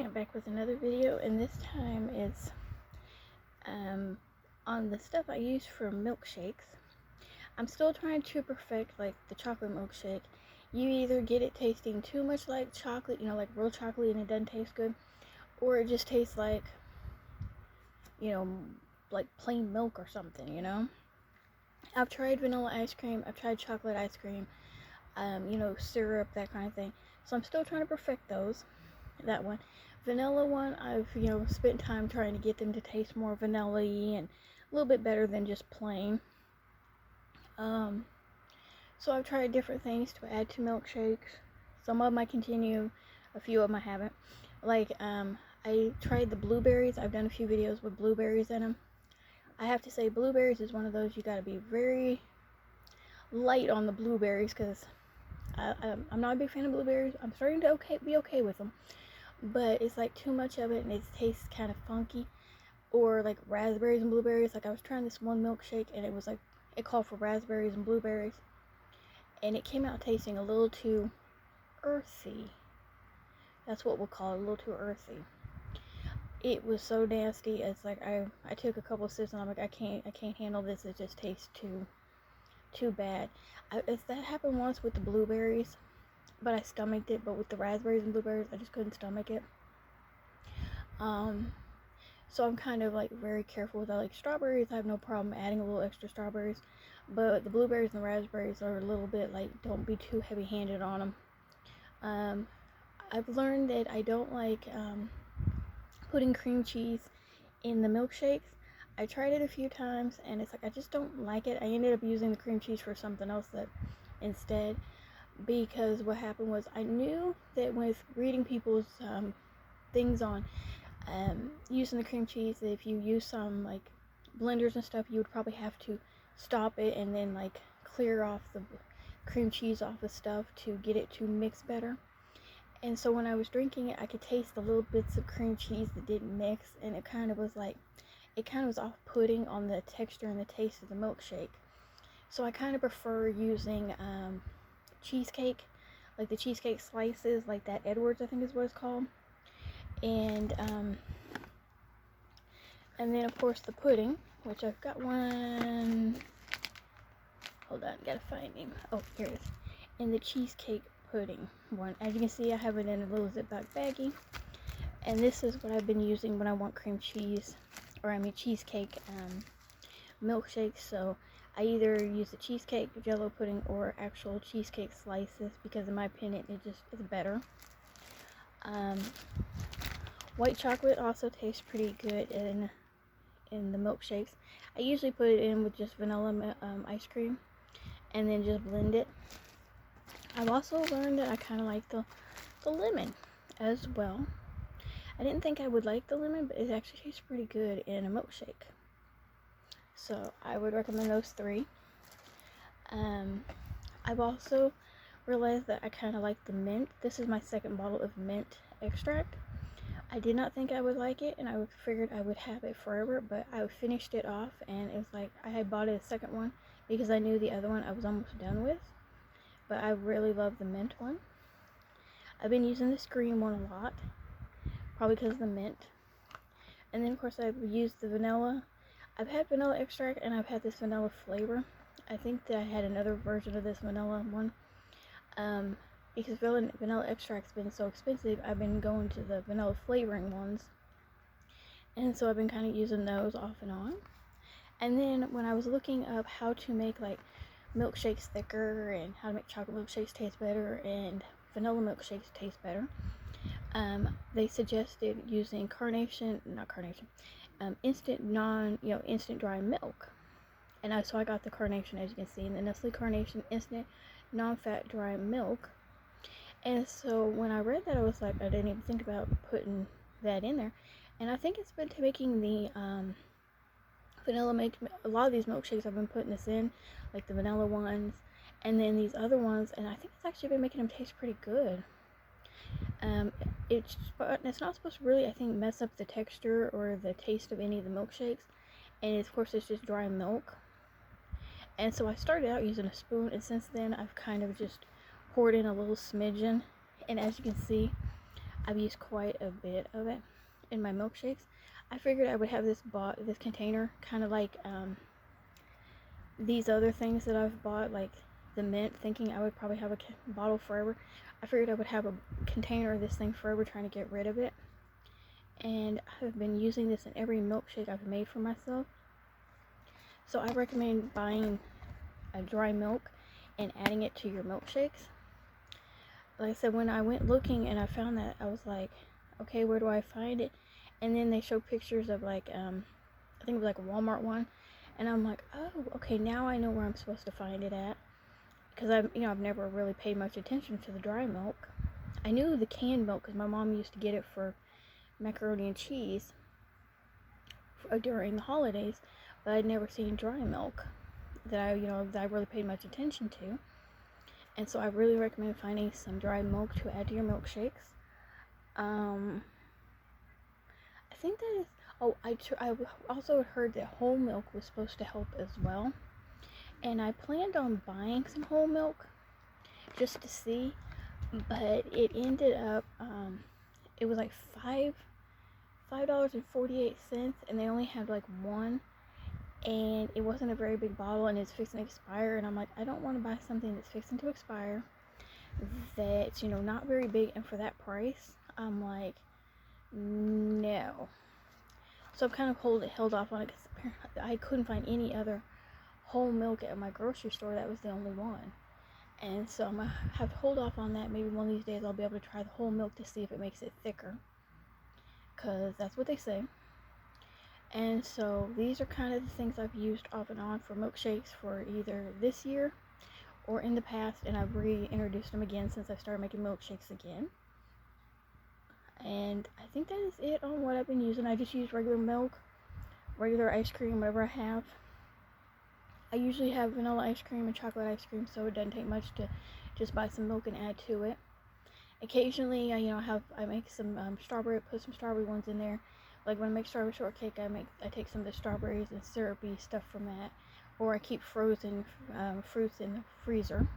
I'm back with another video, and this time it's on the stuff I use for milkshakes. I'm still trying to perfect like the chocolate milkshake. You either get it tasting too much like chocolate, like real chocolate, and it doesn't taste good, or it just tastes like, like plain milk or something. I've tried vanilla ice cream, I've tried chocolate ice cream, syrup, that kind of thing. So I'm still trying to perfect that one. Vanilla one, I've, spent time trying to get them to taste more vanilla-y and a little bit better than just plain. So I've tried different things to add to milkshakes. Some of them I continue, a few of them I haven't. Like, I tried the blueberries. I've done a few videos with blueberries in them. I have to say, blueberries is one of those you gotta be very light on the blueberries, because I'm not a big fan of blueberries. I'm starting to be okay with them, but it's like too much of it and it tastes kind of funky. Or like raspberries and blueberries. Like I was trying this one milkshake and it was like, it called for raspberries and blueberries, and it came out tasting a little too earthy. That's what we'll call it, a little too earthy. It was so nasty. It's like I took a couple of sips and I'm like, I can't handle this. It just tastes too bad. That happened once with the blueberries, but I stomached it. But with the raspberries and blueberries, I just couldn't stomach it. So I'm kind of like very careful with that. Like strawberries, I have no problem adding a little extra strawberries, but the blueberries and the raspberries are a little bit like, don't be too heavy-handed on them. I've learned that I don't like putting cream cheese in the milkshakes. I tried it a few times and it's like, I just don't like it. I ended up using the cream cheese for something else instead, because what happened was, I knew that with reading people's things on using the cream cheese, that if you use some like blenders and stuff, you would probably have to stop it and then like clear off the cream cheese off the stuff to get it to mix better. And so when I was drinking it, I could taste the little bits of cream cheese that didn't mix, and it kind of was off-putting on the texture and the taste of the milkshake. So I kind of prefer using cheesecake, like the cheesecake slices, like that Edwards, I think is what it's called. And then of course the pudding, which I've got one. Hold on, gotta find him. Oh, here it is. And the cheesecake pudding one. As you can see, I have it in a little Ziploc baggie. And this is what I've been using when I want cream cheese, cheesecake milkshakes. So I either use the cheesecake jello pudding or actual cheesecake slices, because in my opinion it just is better. White chocolate also tastes pretty good in the milkshakes. I usually put it in with just vanilla ice cream and then just blend it. I've also learned that I kind of like the lemon as well. I didn't think I would like the lemon, but it actually tastes pretty good in a milkshake. So I would recommend those three. I've also realized that I kind of like the mint. This is my second bottle of mint extract. I did not think I would like it, and I figured I would have it forever, but I finished it off, and it was like I had bought a second one because I knew the other one I was almost done with. But I really love the mint one. I've been using this green one a lot, probably because of the mint. And then of course I've used the vanilla. I've had vanilla extract and I've had this vanilla flavor. I think that I had another version of this vanilla one. Because vanilla extract's been so expensive, I've been going to the vanilla flavoring ones. And so I've been kind of using those off and on. And then when I was looking up how to make like milkshakes thicker and how to make chocolate milkshakes taste better and vanilla milkshakes taste better, they suggested using instant dry milk. And so I got the Carnation, as you can see, in the Nestle Carnation instant non-fat dry milk. And so when I read that, I was like, I didn't even think about putting that in there. And I think it's been making the a lot of these milkshakes I've been putting this in, like the vanilla ones, and then these other ones, and I think it's actually been making them taste pretty good. It's not supposed to really, I think, mess up the texture or the taste of any of the milkshakes, and of course it's just dry milk. And so I started out using a spoon, and since then I've kind of just poured in a little smidgen, and as you can see, I've used quite a bit of it in my milkshakes. I figured I would have this container, kind of like these other things that I've bought, like the mint, thinking I would probably have a bottle forever. I figured I would have a container of this thing forever, trying to get rid of it. And I've been using this in every milkshake I've made for myself. So I recommend buying a dry milk and adding it to your milkshakes. Like I said, when I went looking and I found that, I was like, okay, where do I find it? And then they showed pictures of like, I think it was like a Walmart one, and I'm like, oh, okay, now I know where I'm supposed to find it at, because I've never really paid much attention to the dry milk. I knew the canned milk because my mom used to get it for macaroni and cheese during the holidays, but I'd never seen dry milk that I really paid much attention to. And so I really recommend finding some dry milk to add to your milkshakes. I think that is. Oh, I also heard that whole milk was supposed to help as well, and I planned on buying some whole milk just to see, but it ended up it was like $5.48, and they only had like one, and it wasn't a very big bottle, and it's fixing to expire, and I'm like, I don't want to buy something that's fixing to expire, that's not very big, and for that price. I'm like, no. So I'm kind of held off on it because I couldn't find any other whole milk at my grocery store. That was the only one. And so I'm going to have to hold off on that. Maybe one of these days I'll be able to try the whole milk to see if it makes it thicker, because that's what they say. And so these are kind of the things I've used off and on for milkshakes for either this year or in the past, and I've reintroduced them again since I started making milkshakes again. And I think that is it on what I've been using. I just use regular milk, regular ice cream, whatever I have. I usually have vanilla ice cream and chocolate ice cream, so it doesn't take much to just buy some milk and add to it. Occasionally, I make some put some strawberry ones in there. Like when I make strawberry shortcake, I take some of the strawberries and syrupy stuff from that, or I keep frozen fruits in the freezer.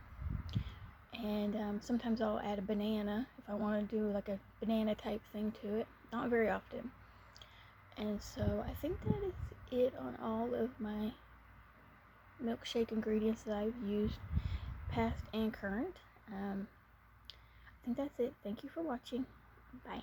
And sometimes I'll add a banana if I want to do like a banana type thing to it. Not very often. And so I think that is it on all of my milkshake ingredients that I've used, past and current. I think that's it. Thank you for watching. Bye.